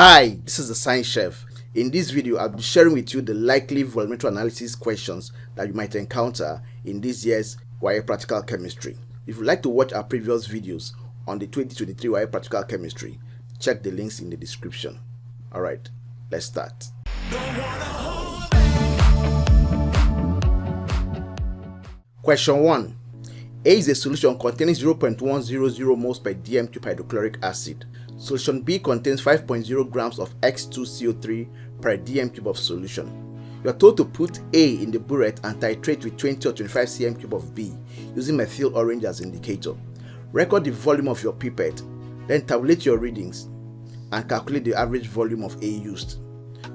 Hi, this is the Science Chef. In this video, I'll be sharing with you the likely volumetric analysis questions that you might encounter in this year's WAEC Practical Chemistry. If you'd like to watch our previous videos on the 2023 WAEC Practical Chemistry, check the links in the description. Alright, let's start. Question 1. A is a solution containing 0.100 moles per dm cube hydrochloric acid. Solution B contains 5.0 grams of X2CO3 per dm cube of solution. You are told to put A in the burette and titrate with 20 or 25 cm cube of B using methyl orange as indicator. Record the volume of your pipette, then tabulate your readings and calculate the average volume of A used.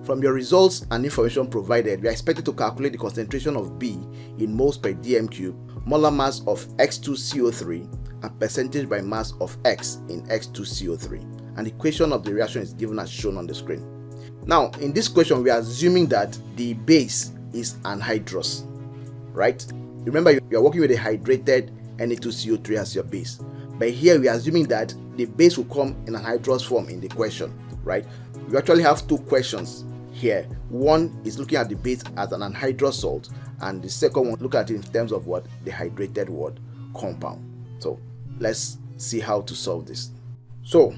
From your results and information provided, we are expected to calculate the concentration of B in moles per dm cube, molar mass of X2CO3, and percentage by mass of X in X2CO3. And the equation of the reaction is given as shown on the screen. Now, in this question, we are assuming that the base is anhydrous, right? Remember, you are working with a hydrated Na2CO3 as your base. But here, we are assuming that the base will come in anhydrous form in the question, right? We actually have two questions here. One is looking at the base as an anhydrous salt, and the second one look at it in terms of what the hydrated compound. So let's see how to solve this. So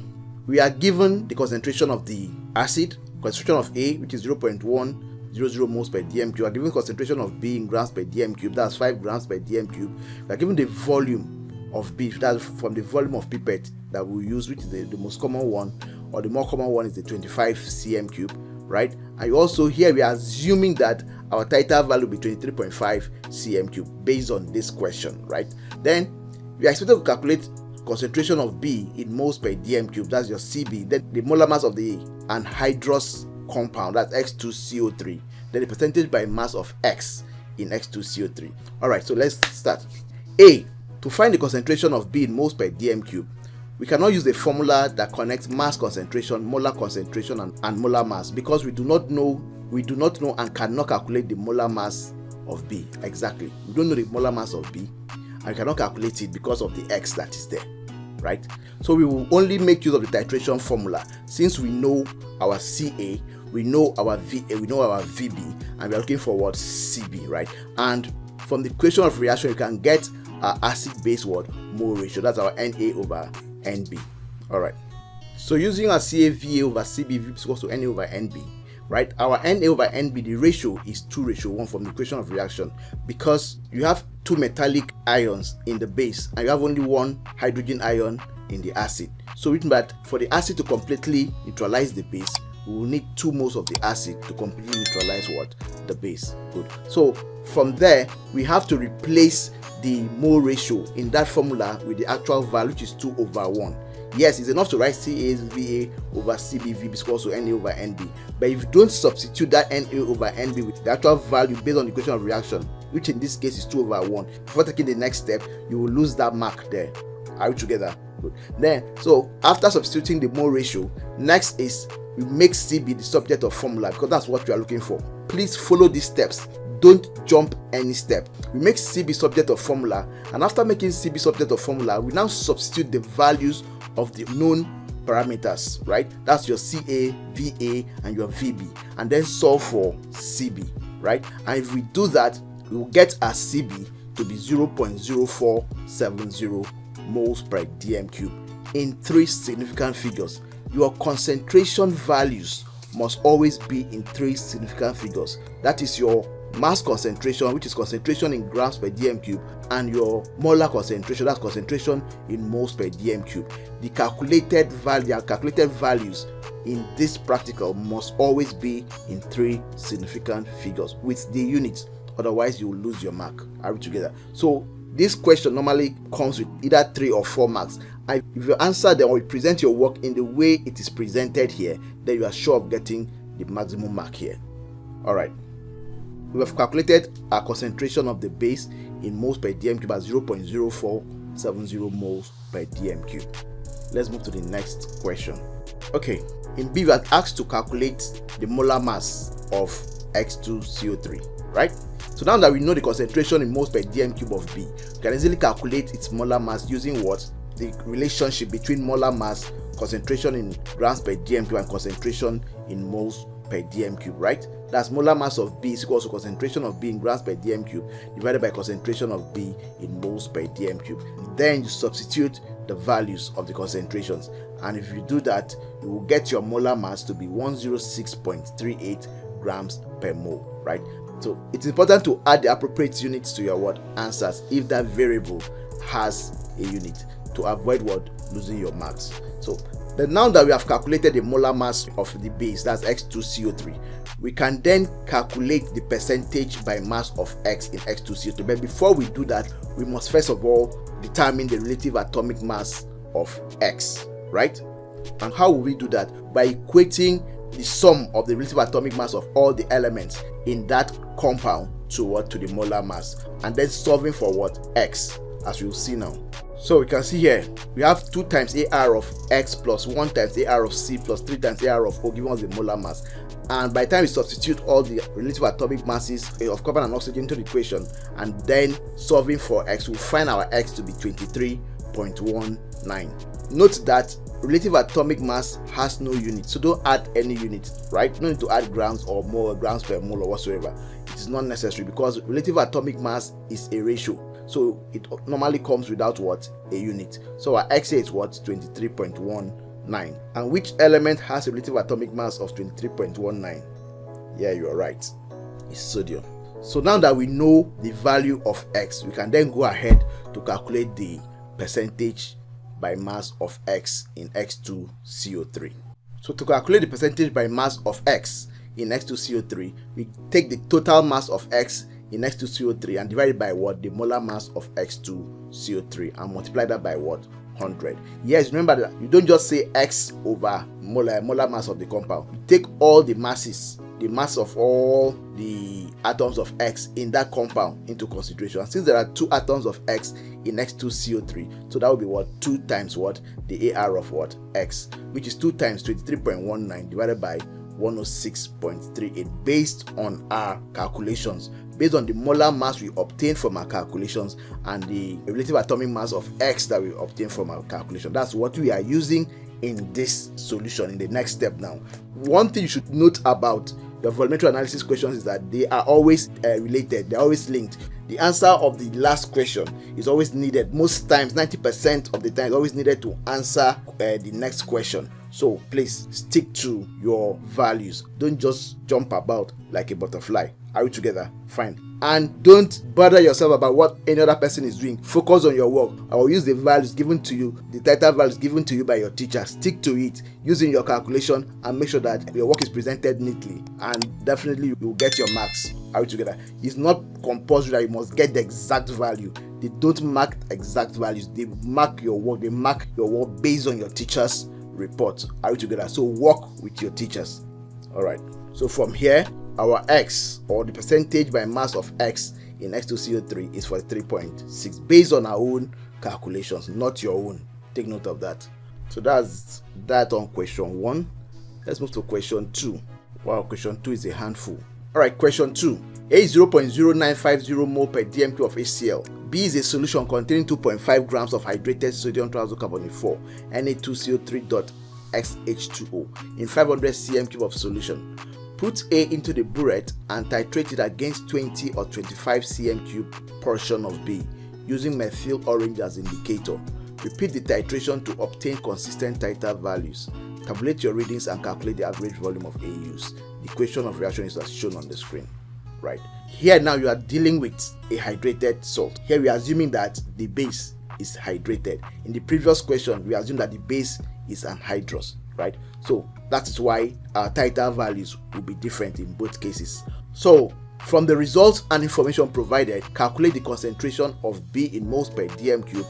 we are given the concentration of the acid, concentration of A, which is 0.100 moles per dm cube. We are given concentration of B in grams per dm cube, that's 5 grams per dm cube. We are given the volume of B, that's from the volume of pipette that we use, which is the most common one, or the more common one is the 25 cm cube, right? And also here we are assuming that our Titre value will be 23.5 cm cube based on this question, right? Then we are expected to calculate concentration of B in moles per dm cube, that's your Cb, then the molar mass of the anhydrous compound, that's X2CO3, then the percentage by mass of X in X2CO3. Alright, so let's start. A, to find the concentration of B in moles per dm cube, we cannot use the formula that connects mass concentration, molar concentration, and molar mass, because we do not know and cannot calculate the molar mass of B. Exactly, we don't know the molar mass of B and cannot calculate it because of the X that is there, right? So we will only make use of the titration formula, since we know our Ca, we know our Va, we know our Vb, and we are looking for what Cb, right? And from the equation of reaction, you can get our acid-base mole ratio, that's our Na over Nb. All right, so using our CaVa over CbV is equal to Na over Nb, right? Our Na over Nb, the ratio is 2:1 from the equation of reaction, because you have two metallic ions in the base and you have only one hydrogen ion in the acid. So which means that for the acid to completely neutralize the base, we will need 2 moles of the acid to completely neutralize the base. Good. So from there, we have to replace the mole ratio in that formula with the actual value, which is 2/1. Yes, it's enough to write CaVa over CbV is equal to Na over Nb. But if you don't substitute that Na over Nb with the actual value based on the equation of reaction, which in this case is 2/1, before taking the next step, you will lose that mark there. Are we together? Good. Then, so after substituting the mole ratio, next is we make Cb the subject of formula, because that's what we are looking for. Please follow these steps. Don't jump any step. We make Cb subject of formula, and after making Cb subject of formula, we now substitute the values of the known parameters, right? That's your Ca, Va, and your Vb, and then solve for Cb, right? And if we do that, we will get our Cb to be 0.0470 moles per dm cube in 3 significant figures. Your concentration values must always be in 3 significant figures. That is your mass concentration, which is concentration in grams per dm cube, and your molar concentration, that's concentration in moles per dm cube. The calculated values in this practical must always be in 3 significant figures with the units, otherwise you will lose your mark. Are we together? So this question normally comes with either 3 or 4 marks, and if you answer them or you present your work in the way it is presented here, then you are sure of getting the maximum mark here. All right, we have calculated our concentration of the base in moles per dm cube as 0.0470 moles per dm cube. Let's move to the next question. Okay, in B we are asked to calculate the molar mass of X2CO3, right? So now that we know the concentration in moles per dm cube of B, we can easily calculate its molar mass using what? the relationship between molar mass, concentration in grams per dm cube, and concentration in moles per dm cube, right? That's molar mass of B is equal to concentration of B in grams per dm cube divided by concentration of B in moles per dm cube. Then you substitute the values of the concentrations, and if you do that, you will get your molar mass to be 106.38 grams per mole, right? So it's important to add the appropriate units to your answers if that variable has a unit, to avoid losing your marks. So then, now that we have calculated the molar mass of the base, that's X2CO3, we can then calculate the percentage by mass of X in X2CO3. But before we do that, we must first of all determine the relative atomic mass of X, right? And how will we do that? By equating the sum of the relative atomic mass of all the elements in that compound to the molar mass, and then solving for X, as you'll see now. So we can see here we have 2 times AR of X plus 1 times AR of C plus 3 times AR of O giving us the molar mass. And by the time we substitute all the relative atomic masses of carbon and oxygen into the equation and then solving for X, we'll find our X to be 23.19. Note that relative atomic mass has no unit, so don't add any unit, right? No need to add grams or more, grams per mole or whatsoever. It is not necessary because relative atomic mass is a ratio. So it normally comes without a unit. So our X is 23.19. And which element has a relative atomic mass of 23.19? Yeah, you are right. It's sodium. So now that we know the value of X, we can then go ahead to calculate the percentage by mass of X in X2CO3. So to calculate the percentage by mass of X in X2CO3, we take the total mass of X in X2CO3 and divide it by the molar mass of X2CO3 and multiply that by 100. Yes, remember that you don't just say X over molar mass of the compound. You take all the masses, the mass of all the atoms of X in that compound into consideration. And since there are 2 atoms of X in X2CO3, so that will be 2 times the AR of X, which is 2 times 23.19 divided by 106.38 based on our calculations, based on the molar mass we obtained from our calculations and the relative atomic mass of X that we obtained from our calculation. That's what we are using in this solution in the next step now. One thing you should note about the volumetric analysis questions is that they are always related, they're always linked. The answer of the last question is always needed. Most times, 90% of the time, is always needed to answer the next question. So please stick to your values. Don't just jump about like a butterfly. Are we together? Fine. And don't bother yourself about what any other person is doing. Focus on your work. I will use the values given to you, the Titre values given to you by your teacher. Stick to it using your calculation and make sure that your work is presented neatly. And definitely you will get your marks. Are we together? It's not compulsory that you must get the exact value. They don't mark exact values. They mark your work. They mark your work based on your teacher's report. Are we together? So work with your teachers. All right. So from here, our X, or the percentage by mass of X in X2CO3, is 43.6 based on our own calculations, not your own. Take note of that. So that's that on question 1. Let's move to question 2. Wow, question 2 is a handful. All right, question 2. A is 0.0950 mole per dm cube of HCl. B is a solution containing 2.5 grams of hydrated sodium trioxocarbonate 4, Na2CO3.XH2O in 500 cm cube of solution. Put A into the burette and titrate it against 20 or 25 cm cube portion of B using methyl orange as indicator. Repeat the titration to obtain consistent Titre values. Tabulate your readings and calculate the average volume of A used. The equation of reaction is as shown on the screen. Right. Here now you are dealing with a hydrated salt. Here we are assuming that the base is hydrated. In the previous question, we assumed that the base is anhydrous, right? So that is why our Titre values will be different in both cases. So from the results and information provided, calculate the concentration of B in moles per dm cube,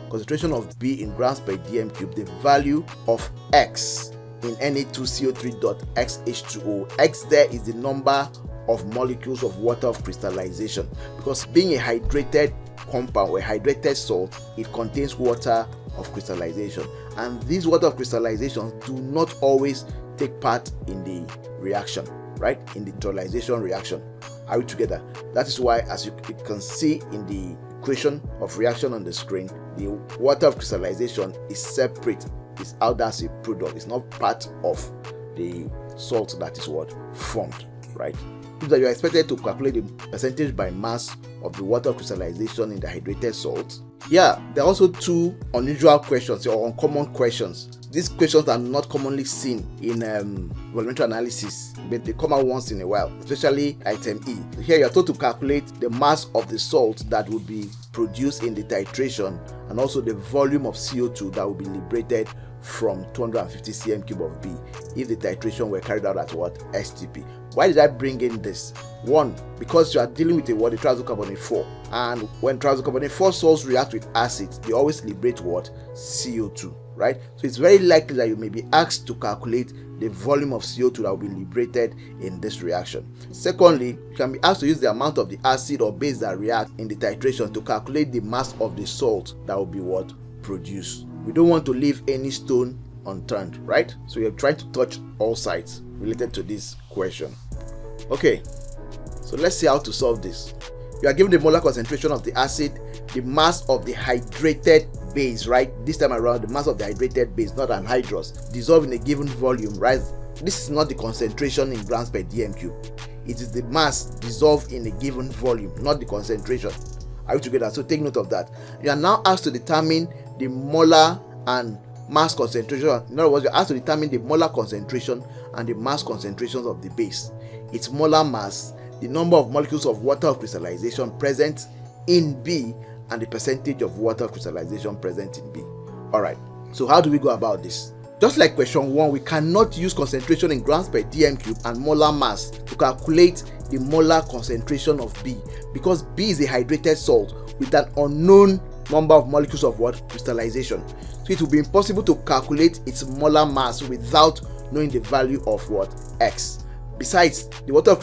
concentration of B in grams per dm cube, the value of X in Na2CO3.XH2O. X there is the number of molecules of water of crystallization, because being a hydrated compound or a hydrated salt, it contains water of crystallization, and these water of crystallization do not always take part in the reaction, right? In the neutralization reaction. Are we together? That is why, as you can see in the equation of reaction on the screen, the water of crystallization is separate. It's out as a product. It's not part of the salt that is what formed, right? If you are expected to calculate the percentage by mass of the water of crystallization in the hydrated salt. Yeah, there are also two unusual questions or uncommon questions. These questions are not commonly seen in volumetric analysis, but they come out once in a while, especially item E. So here you are told to calculate the mass of the salt that will be produced in the titration and also the volume of CO2 that will be liberated from 250 cm3 of B if the titration were carried out at what? STP. Why did I bring in this? One, because you are dealing with the trioxocarbonate 4, and when trioxocarbonate 4 salts react with acids, they always liberate what? CO2, right? So it's very likely that you may be asked to calculate the volume of CO2 that will be liberated in this reaction. Secondly, you can be asked to use the amount of the acid or base that react in the titration to calculate the mass of the salt that will be what? Produced. We don't want to leave any stone unturned, right? So you're trying to touch all sides related to this question. Okay, so let's see how to solve this. You are given the molar concentration of the acid, the mass of the hydrated base, right? This time around, the mass of the hydrated base, not anhydrous, dissolved in a given volume, right? This is not the concentration in grams per dm cube. It is the mass dissolved in a given volume, not the concentration. Are you together? So take note of that. You are now asked to determine the molar and mass concentration. In other words, you're asked to determine the molar concentration and the mass concentrations of the base. Its molar mass, the number of molecules of water of crystallization present in B, and the percentage of water of crystallization present in B. Alright, so how do we go about this? Just like question 1, we cannot use concentration in grams per dm cube and molar mass to calculate the molar concentration of B, because B is a hydrated salt with an unknown number of molecules of what? Crystallization. So it will be impossible to calculate its molar mass without knowing the value of what? X. Besides, the water of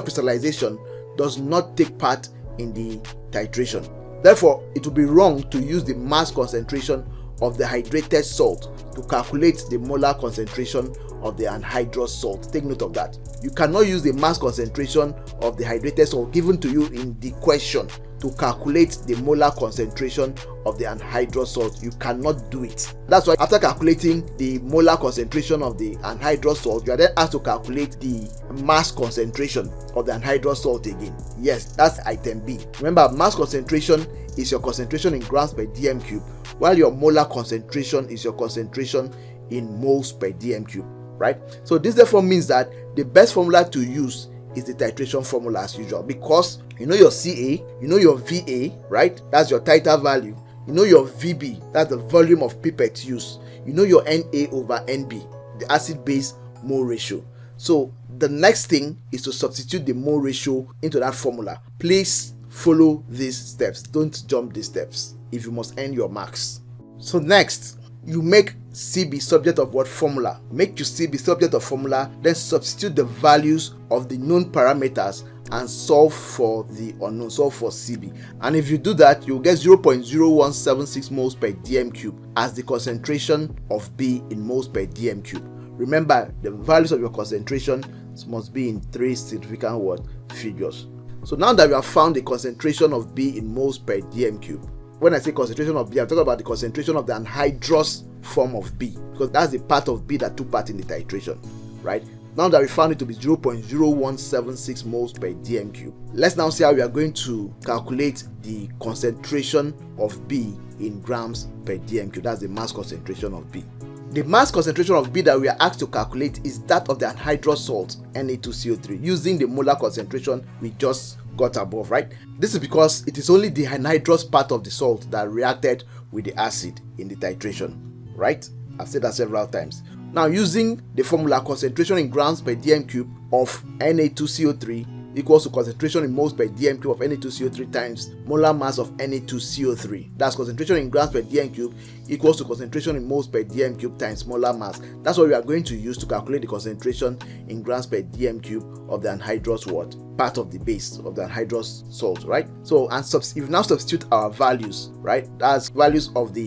crystallization does not take part in the titration. Therefore, it would be wrong to use the mass concentration of the hydrated salt to calculate the molar concentration of the anhydrous salt. Take note of that. You cannot use the mass concentration of the hydrated salt given to you in the question to calculate the molar concentration of the anhydrous salt. You cannot do it. That's why after calculating the molar concentration of the anhydrous salt, you are then asked to calculate the mass concentration of the anhydrous salt again. Yes, that's item B. Remember, mass concentration is your concentration in grams per dm cube, while your molar concentration is your concentration in moles per dm cube, right? So this therefore means that the best formula to use is the titration formula as usual, because you know your Ca, you know your Va, right? That's your titer value. You know your Vb, that's the volume of pipette used. You know your Na over Nb, the acid base mole ratio. So the next thing is to substitute the mole ratio into that formula. Please follow these steps. Don't jump these steps if you must earn your marks. So next, you make C be subject of what formula? Make your C be subject of formula, then substitute the values of the known parameters and solve for the unknown, solve for Cb. And if you do that, you'll get 0.0176 moles per dm cube as the concentration of B in moles per dm cube. Remember, the values of your concentration must be in 3 significant word figures. So now that we have found the concentration of B in moles per dm cube, when I say concentration of B, I'm talking about the concentration of the anhydrous form of B, because that's the part of B that took part in the titration, right? Now that we found it to be 0.0176 moles per dm cube, let's now see how we are going to calculate the concentration of B in grams per dm cube. That's the mass concentration of B. The mass concentration of B that we are asked to calculate is that of the anhydrous salt Na2CO3 using the molar concentration we just got above, right? This is because it is only the anhydrous part of the salt that reacted with the acid in the titration, right? I've said that several times. Now, using the formula, concentration in grams per dm cube of Na2CO3 equals to concentration in moles per dm cube of Na2CO3 times molar mass of Na2CO3. That's concentration in grams per dm cube equals to concentration in moles per dm cube times molar mass. That's what we are going to use to calculate the concentration in grams per dm cube of the anhydrous what? Part of the base of the anhydrous salt, right? So, and if you now substitute our values, right? That's values of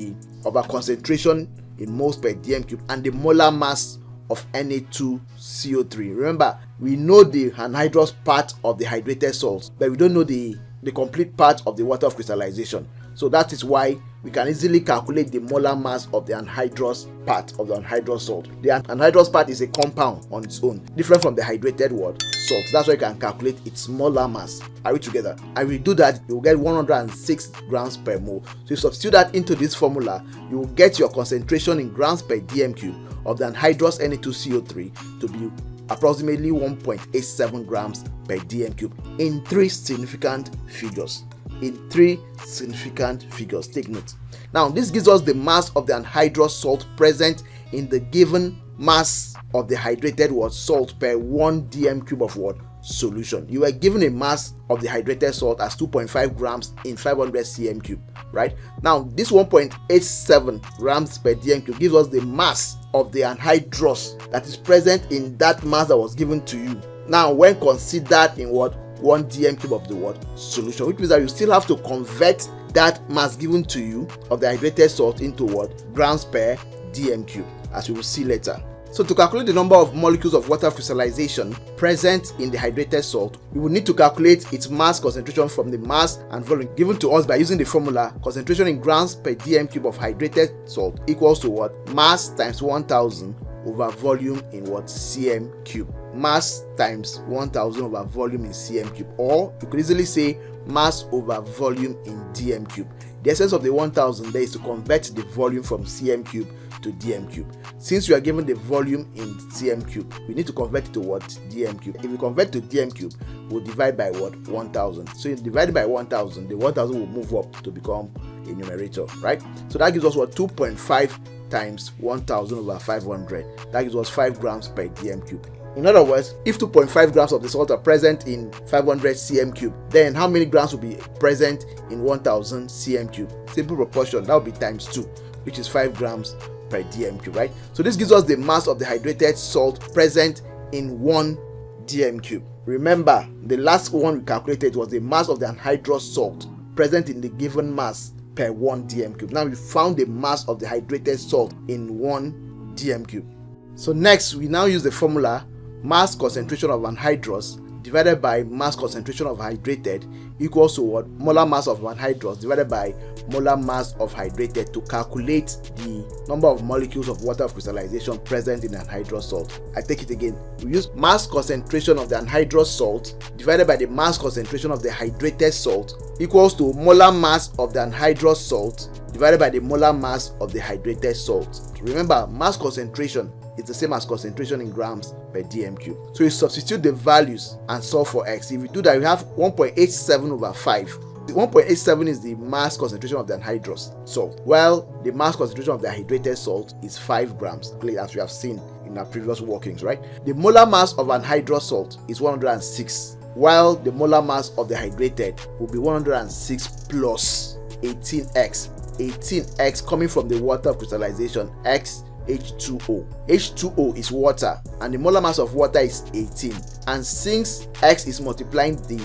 our concentration in moles per dm cube and the molar mass of Na2CO3. Remember, we know the anhydrous part of the hydrated salts, but we don't know the the complete part of the water of crystallization. So that is why we can easily calculate the molar mass of the anhydrous part of the anhydrous salt. The anhydrous part is a compound on its own, different from the hydrated salt. That's why you can calculate its molar mass. Are we together? And we do that, you will get 106 grams per mole. So you substitute that into this formula, you will get your concentration in grams per dm cube of the anhydrous Na2CO3 to be approximately 1.87 grams per dm cube in 3 significant figures. Take note. Now, this gives us the mass of the anhydrous salt present in the given mass of the hydrated salt per 1 dm cube of solution. You are given a mass of the hydrated salt as 2.5 grams in 500 cm cube, right? Now, this 1.87 grams per dm cube gives us the mass of the anhydrous that is present in that mass that was given to you. Now, when considered in 1 dm cube of the solution, which means that you still have to convert that mass given to you of the hydrated salt into grams per dm cube, as we will see later. So to calculate the number of molecules of water of crystallization present in the hydrated salt, we will need to calculate its mass concentration from the mass and volume given to us by using the formula concentration in grams per dm cube of hydrated salt equals to mass times 1000 over volume in cm cube. Mass times 1000 over volume in cm cube, or you could easily say mass over volume in dm cube. The essence of the 1000 there is to convert the volume from cm cube to dm cube. Since we are given the volume in cm cube, we need to convert it to dm cube. If we convert to dm cube, we'll divide by 1000. So you divide by 1000, the 1000 will move up to become a numerator, right? So that gives us 2.5 times 1000 over 500. That gives us 5 grams per dm cube. In other words, if 2.5 grams of the salt are present in 500 cm cube, then how many grams will be present in 1000 cm cube? Simple proportion, that will be times 2, which is 5 grams per dm cube, right? So this gives us the mass of the hydrated salt present in 1 dm cube. Remember, the last one we calculated was the mass of the anhydrous salt present in the given mass per 1 dm cube. Now we found the mass of the hydrated salt in 1 dm cube. So next, we now use the formula mass concentration of anhydrous divided by mass concentration of hydrated equals to molar mass of anhydrous divided by molar mass of hydrated to calculate the number of molecules of water of crystallization present in anhydrous salt. I take it again. We use mass concentration of the anhydrous salt divided by the mass concentration of the hydrated salt equals to molar mass of the anhydrous salt divided by the molar mass of the hydrated salt. Remember, mass concentration is the same as concentration in grams per dm cube. So you substitute the values and solve for x. If you do that, you have 1.87 over 5. The 1.87 is the mass concentration of the anhydrous salt, while the mass concentration of the hydrated salt is 5 grams, as we have seen in our previous workings, right? The molar mass of anhydrous salt is 106, while the molar mass of the hydrated will be 106 plus 18x. 18x coming from the water of crystallization, x H2O. H2O is water, and the molar mass of water is 18. And since x is multiplying the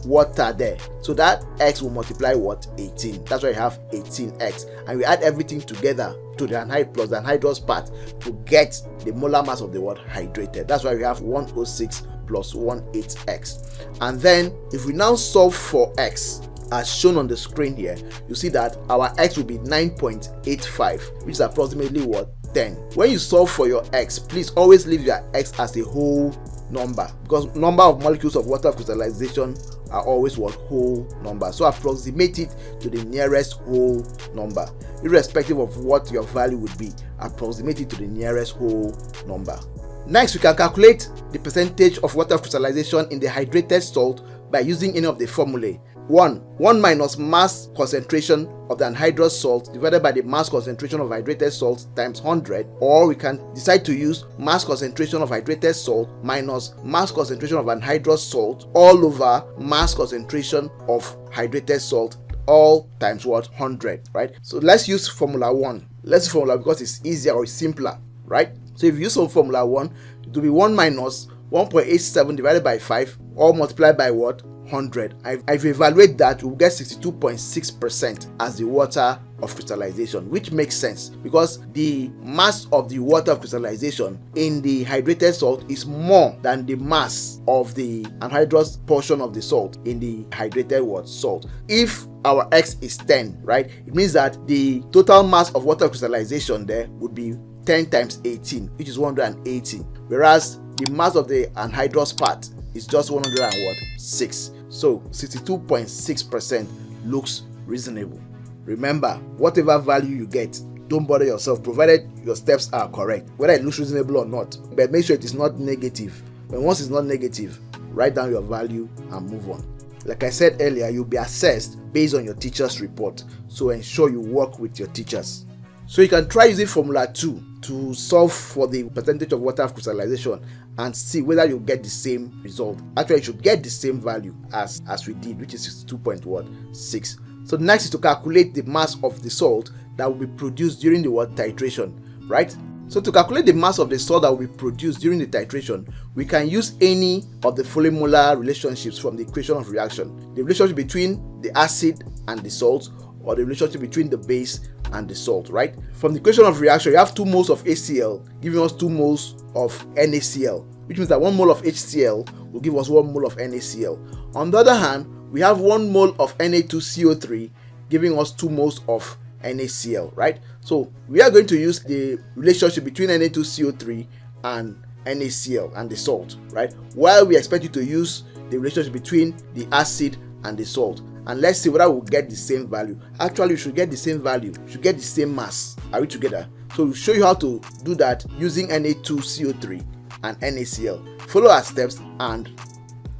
water there, so that x will multiply 18. That's why you have 18x. And we add everything together to the anhydrous plus the anhydrous part to get the molar mass of the hydrated. That's why we have 106 plus 18x. And then if we now solve for x, as shown on the screen here, you see that our x will be 9.85, which is approximately 10. When you solve for your x, please always leave your x as a whole number, because number of molecules of water of crystallization are always whole number. So approximate it to the nearest whole number. Irrespective of what your value would be, approximate it to the nearest whole number. Next, we can calculate the percentage of water of crystallization in the hydrated salt by using any of the formulae. 1 minus mass concentration of the anhydrous salt divided by the mass concentration of hydrated salt times 100, or we can decide to use mass concentration of hydrated salt minus mass concentration of anhydrous salt all over mass concentration of hydrated salt all times 100, right? So let's use formula 1. Let's use formula because it's easier or it's simpler, right? So if you use formula 1, it will be 1 minus 1.87 divided by 5, all multiplied by 100 100, I've evaluated that, we'll get 62.6% as the water of crystallization, which makes sense because the mass of the water of crystallization in the hydrated salt is more than the mass of the anhydrous portion of the salt in the hydrated salt. If our X is 10, right, it means that the total mass of water crystallization there would be 10 times 18, which is 180, whereas the mass of the anhydrous part is just 106. So 62.6% looks reasonable. Remember, whatever value you get, don't bother yourself provided your steps are correct, whether it looks reasonable or not, but make sure it is not negative. And once it's not negative, write down your value and move on. Like I said earlier, you'll be assessed based on your teacher's report, so ensure you work with your teachers. So you can try using Formula 2 to solve for the percentage of water of crystallization and see whether you get the same result. Actually, you should get the same value as we did, which is 62.6. So next is to calculate the mass of the salt that will be produced during the titration, right? So to calculate the mass of the salt that will be produced during the titration, we can use any of the following molar relationships from the equation of reaction: the relationship between the acid and the salt, or the relationship between the base and the salt, right? From the equation of reaction, you have 2 moles of HCl giving us 2 moles of NaCl, which means that 1 mole of HCl will give us 1 mole of NaCl. On the other hand, we have 1 mole of Na2CO3 giving us 2 moles of NaCl, right? So we are going to use the relationship between Na2CO3 and NaCl and the salt, right? While we expect you to use the relationship between the acid and the salt. And let's see whether we'll get the same value. Actually, you should get the same value. You should get the same mass. Are we together? So we'll show you how to do that using Na2CO3 and NaCl. Follow our steps and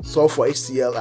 solve for HCl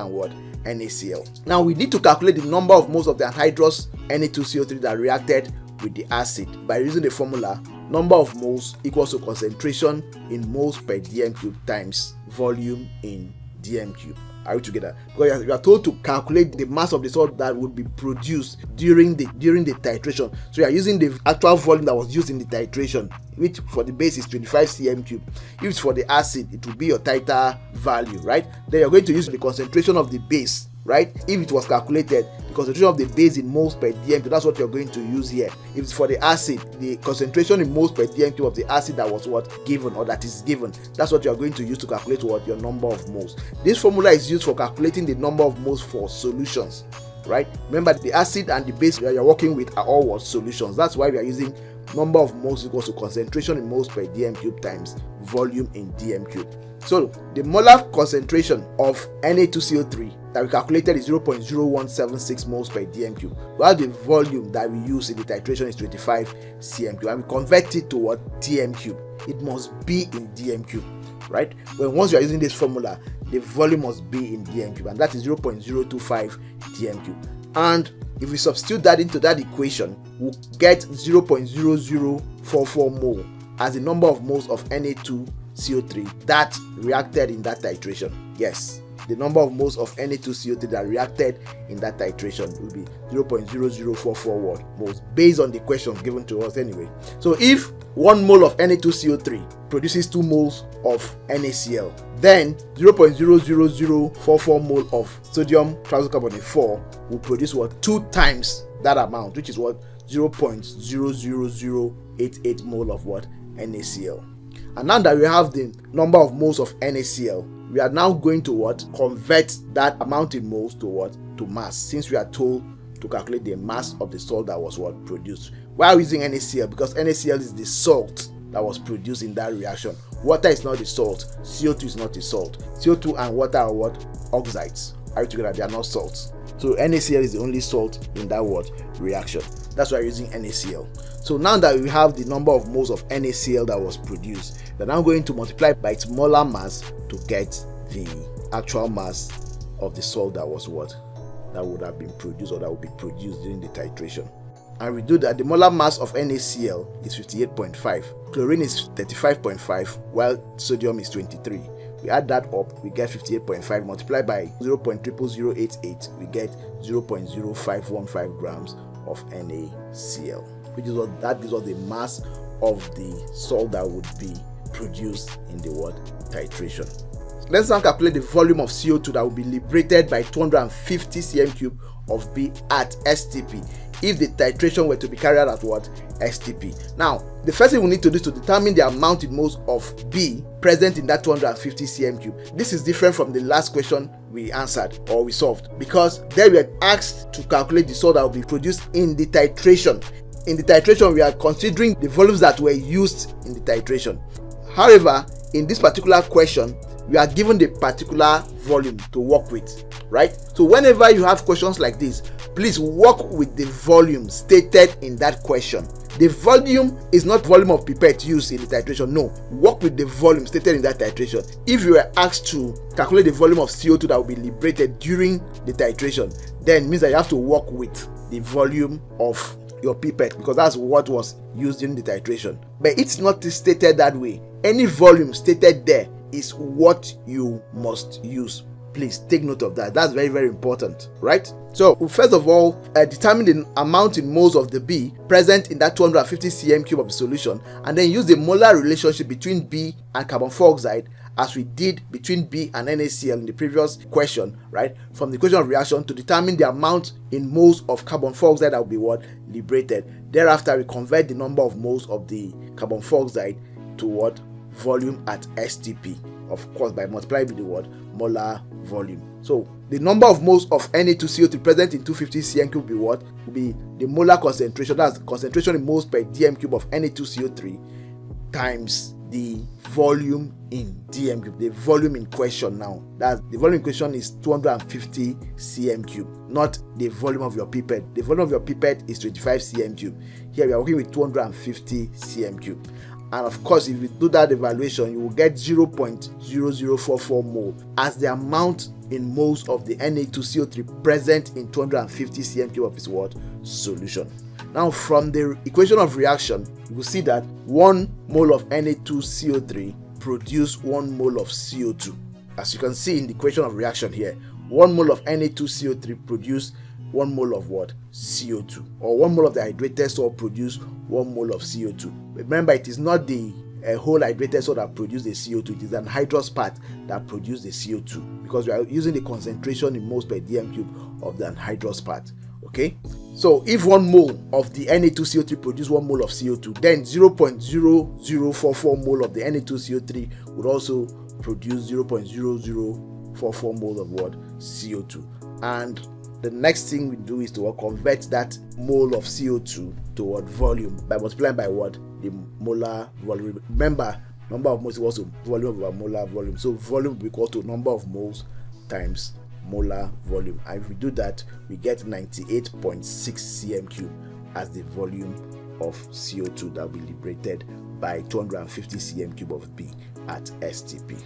and NaCl. Now we need to calculate the number of moles of the anhydrous Na2CO3 that reacted with the acid by using the formula number of moles equals to concentration in moles per dm cube times volume in dm cube. Are we together? Because you are told to calculate the mass of the salt that would be produced during the titration. So you are using the actual volume that was used in the titration, which for the base is 25 cm cube. If it's for the acid, it will be your Titre value, right? Then you're going to use the concentration of the base, right? If it was calculated, the concentration of the base in moles per dm cube, that's what you're going to use here. If it's for the acid, the concentration in moles per dm cube of the acid that was given, or that is given, that's what you're going to use to calculate your number of moles. This formula is used for calculating the number of moles for solutions, right? Remember, the acid and the base you're working with are all solutions. That's why we are using number of moles equals to concentration in moles per dm cube times volume in dm cube. So the molar concentration of Na2CO3 that we calculated is 0.0176 moles per dm cube, while the volume that we use in the titration is 25 cm cube, and we convert it to dm cube. It must be in dm cube, right? Once you are using this formula, the volume must be in dm cube, and that is 0.025 dm cube. And if we substitute that into that equation, we'll get 0.0044 mole as the number of moles of Na2CO3 that reacted in that titration. Yes, the number of moles of Na2CO3 that reacted in that titration will be 0.0044 moles based on the question given to us anyway. So if 1 mole of Na2CO3 produces 2 moles of NaCl, then 0.00044 mole of sodium trioxocarbonate 4 will produce 2 times that amount, which is 0.00088 mole of NaCl. And now that we have the number of moles of NaCl, we are now going to convert that amount in moles to mass, since we are told to calculate the mass of the salt that was produced. Why are we using NaCl? Because NaCl is the salt that was produced in that reaction. Water is not the salt. CO2 is not the salt. CO2 and water are oxides. Are you together? They are not salts. So NaCl is the only salt in that reaction. That's why we're using NaCl. So now that we have the number of moles of NaCl that was produced, we're now going to multiply by its molar mass to get the actual mass of the salt that was that would have been produced, or that would be produced during the titration. And we do that. The molar mass of NaCl is 58.5, chlorine is 35.5, while sodium is 23. We add that up, we get 58.5 multiplied by 0.00088, we get 0.0515 grams of NaCl, which is that gives us the mass of the salt that would be produced in the titration. Let's now calculate the volume of CO2 that will be liberated by 250 cm3 of B at STP if the titration were to be carried out at what? STP. Now, the first thing we need to do is to determine the amount in moles of B present in that 250 cm3. This is different from the last question we answered or we solved, because there we are asked to calculate the salt that will be produced in the titration. In the titration, we are considering the volumes that were used in the titration. However, in this particular question, we are given the particular volume to work with, right? So whenever you have questions like this, please work with the volume stated in that question. The volume is not volume of pipette used in the titration. No, work with the volume stated in that titration. If you were asked to calculate the volume of CO2 that will be liberated during the titration, then it means that you have to work with the volume of your pipette, because that's what was used in the titration. But it's not stated that way. Any volume stated there is what you must use. Please take note of that. That's very, very important, right? So first of all, determine the amount in moles of the B present in that 250 cm3 of the solution, and then use the molar relationship between B and carbon dioxide as we did between B and NaCl in the previous question, right? From the equation of reaction to determine the amount in moles of carbon dioxide that will be what? Liberated. Thereafter, we convert the number of moles of the carbon dioxide to what? Volume at STP, of course by multiplying with the word molar volume. So the number of moles of Na2CO3 present in 250 cm3 will be what? Will be the molar concentration, that's the concentration in moles per dm3 of Na2CO3 times the volume in dm3, the volume in question. Now that's the volume in question is 250 cm3, not the volume of your pipette. The volume of your pipette is 25 cm3. Here we are working with 250 cm3. And of course, if you do that evaluation, you will get 0.0044 mole as the amount in moles of the Na2CO3 present in 250 cm3 of its what? Solution. Now, from the equation of reaction, you will see that 1 mole of Na2CO3 produce 1 mole of CO2. As you can see in the equation of reaction here, 1 mole of Na2CO3 produce 1 mole of what? CO2. Or 1 mole of the hydrated salt produce 1 mole of CO2. Remember, it is not the whole hydrated salt that produces the CO2. It is an hydrous part that produces the CO2, because we are using the concentration in moles per dm3 of the anhydrous part. Okay, so if 1 mole of the Na2CO3 produce 1 mole of CO2, then 0.0044 mole of the Na2CO3 would also produce 0.0044 mole of what? CO2. And the next thing we do is to convert that mole of CO2 to what? Volume, by multiplying by what? The molar volume. Remember, number of moles equals to volume over molar volume. So volume will be equal to number of moles times molar volume. And if we do that, we get 98.6 cm3 as the volume of CO2 that will be liberated by 250 cm3 of B at STP.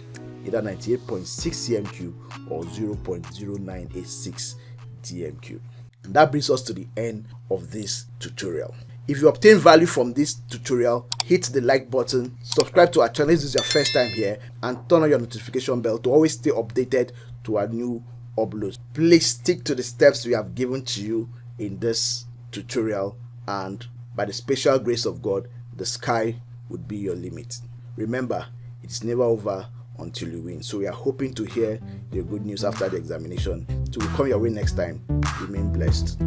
Either 98.6 cm3 or 0.0986 dm3. And that brings us to the end of this tutorial. If you obtain value from this tutorial, hit the like button, subscribe to our channel if this is your first time here, and turn on your notification bell to always stay updated to our new uploads. Please stick to the steps we have given to you in this tutorial, and by the special grace of God, the sky would be your limit. Remember, it is never over until you win. So we are hoping to hear the good news after the examination. So we'll come your way next time. Remain blessed.